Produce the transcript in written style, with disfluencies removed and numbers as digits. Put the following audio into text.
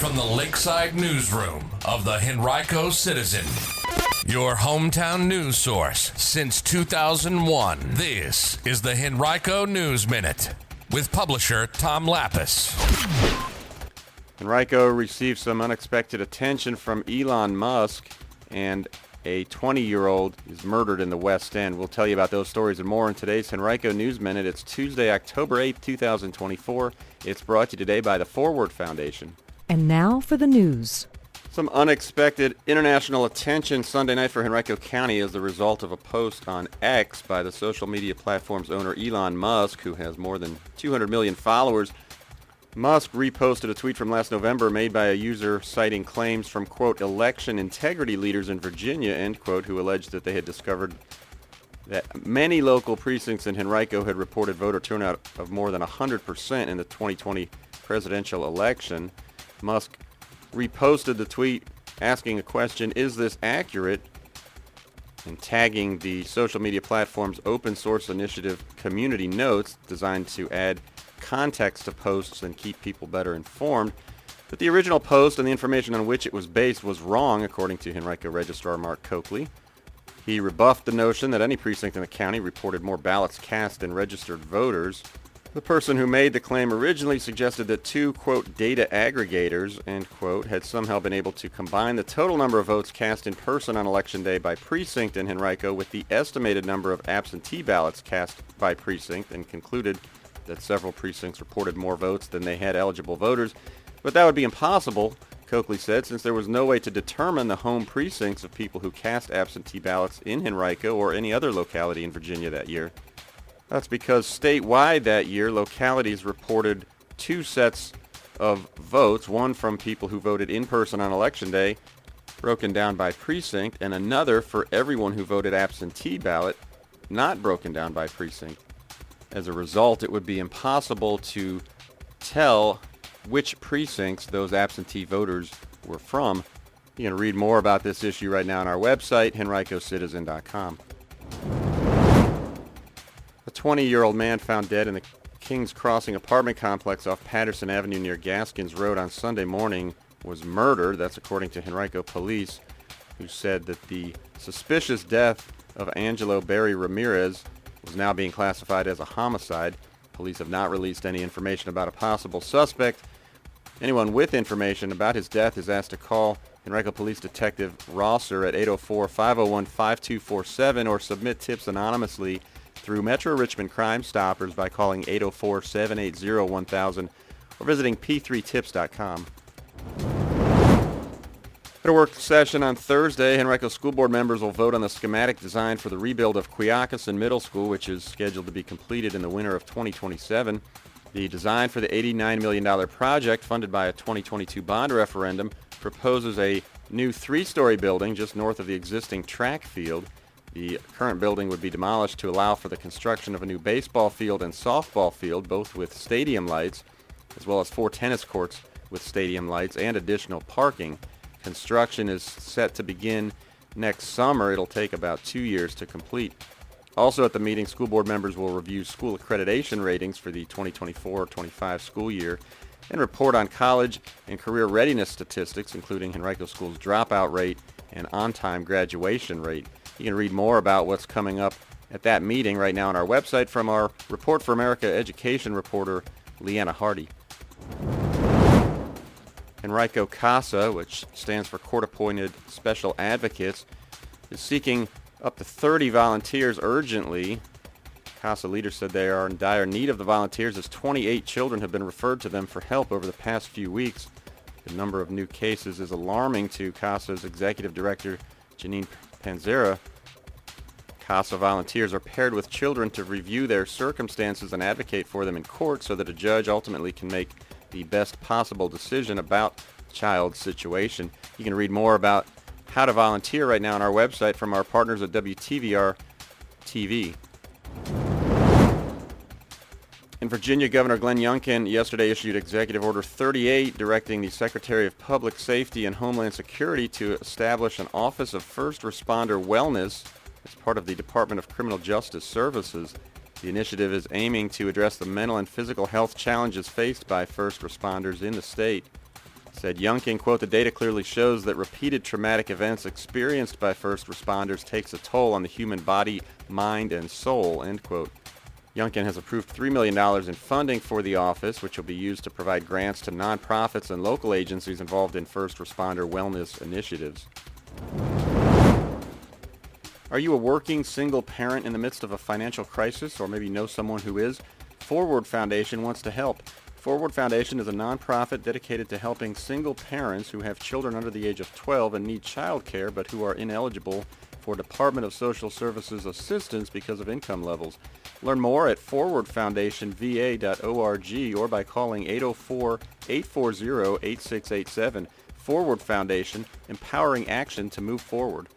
from the Lakeside Newsroom of the Henrico Citizen, your hometown news source since 2001. This is the Henrico News Minute with publisher Tom Lapis. Henrico received some unexpected attention from Elon Musk, and a 20-year-old is murdered in the West End. We'll tell you about those stories and more in today's Henrico News Minute. It's Tuesday, October 8th, 2024. It's brought to you today by the Forward Foundation. And now for the news. Some unexpected international attention Sunday night for Henrico County as the result of a post on X by the social media platform's owner Elon Musk, who has more than 200 million followers. Musk reposted a tweet from last November made by a user citing claims from, quote, election integrity leaders in Virginia, end quote, who alleged that they had discovered that many local precincts in Henrico had reported voter turnout of more than 100% in the 2020 presidential election. Musk reposted the tweet asking a question, is this accurate? And tagging the social media platform's open source initiative Community Notes, designed to add context to posts and keep people better informed. But the original post and the information on which it was based was wrong, according to Henrico Registrar Mark Coakley. He rebuffed the notion that any precinct in the county reported more ballots cast than registered voters. The person who made the claim originally suggested that two, quote, data aggregators, end quote, had somehow been able to combine the total number of votes cast in person on Election Day by precinct in Henrico with the estimated number of absentee ballots cast by precinct, and concluded that several precincts reported more votes than they had eligible voters. But that would be impossible, Coakley said, since there was no way to determine the home precincts of people who cast absentee ballots in Henrico or any other locality in Virginia that year. That's because statewide that year, localities reported two sets of votes, one from people who voted in person on Election Day, broken down by precinct, and another for everyone who voted absentee ballot, not broken down by precinct. As a result, it would be impossible to tell which precincts those absentee voters were from. You can read more about this issue right now on our website, henricocitizen.com. A 20-year-old man found dead in the Kings Crossing apartment complex off Patterson Avenue near Gaskins Road on Sunday morning was murdered. That's according to Henrico police, who said that the suspicious death of Angelo Barry Ramirez was now being classified as a homicide. Police have not released any information about a possible suspect. Anyone with information about his death is asked to call Henrico Police Detective Rosser at 804-501-5247 or submit tips anonymously through Metro Richmond Crime Stoppers by calling 804-780-1000 or visiting p3tips.com. At a work session on Thursday, Henrico School Board members will vote on the schematic design for the rebuild of Quioccasin Middle School, which is scheduled to be completed in the winter of 2027. The design for the $89 million project, funded by a 2022 bond referendum, proposes a new three-story building just north of the existing track field. The current building would be demolished to allow for the construction of a new baseball field and softball field, both with stadium lights, as well as 4 tennis courts with stadium lights and additional parking. Construction is set to begin next summer. It'll take about 2 years to complete. Also at the meeting, school board members will review school accreditation ratings for the 2024-25 school year and report on college and career readiness statistics, including Henrico School's dropout rate and on-time graduation rate. You can read more about what's coming up at that meeting right now on our website from our Report for America education reporter, Leanna Hardy. Henrico CASA, which stands for Court-Appointed Special Advocates, is seeking up to 30 volunteers urgently. CASA leaders said they are in dire need of the volunteers as 28 children have been referred to them for help over the past few weeks. The number of new cases is alarming to CASA's executive director, Janine Panzera. CASA volunteers are paired with children to review their circumstances and advocate for them in court so that a judge ultimately can make the best possible decision about the child's situation. You can read more about how to volunteer right now on our website from our partners at WTVR TV. In Virginia, Governor Glenn Youngkin yesterday issued Executive Order 38 directing the Secretary of Public Safety and Homeland Security to establish an Office of First Responder Wellness as part of the Department of Criminal Justice Services. The initiative is aiming to address the mental and physical health challenges faced by first responders in the state. Said Youngkin, quote, "The data clearly shows that repeated traumatic events experienced by first responders takes a toll on the human body, mind, and soul," end quote. Youngkin has approved $3 million in funding for the office, which will be used to provide grants to nonprofits and local agencies involved in first responder wellness initiatives. Are you a working single parent in the midst of a financial crisis, or maybe know someone who is? Forward Foundation wants to help. Forward Foundation is a nonprofit dedicated to helping single parents who have children under the age of 12 and need child care but who are ineligible for Department of Social Services assistance because of income levels. Learn more at forwardfoundationva.org or by calling 804-840-8687. Forward Foundation, empowering action to move forward.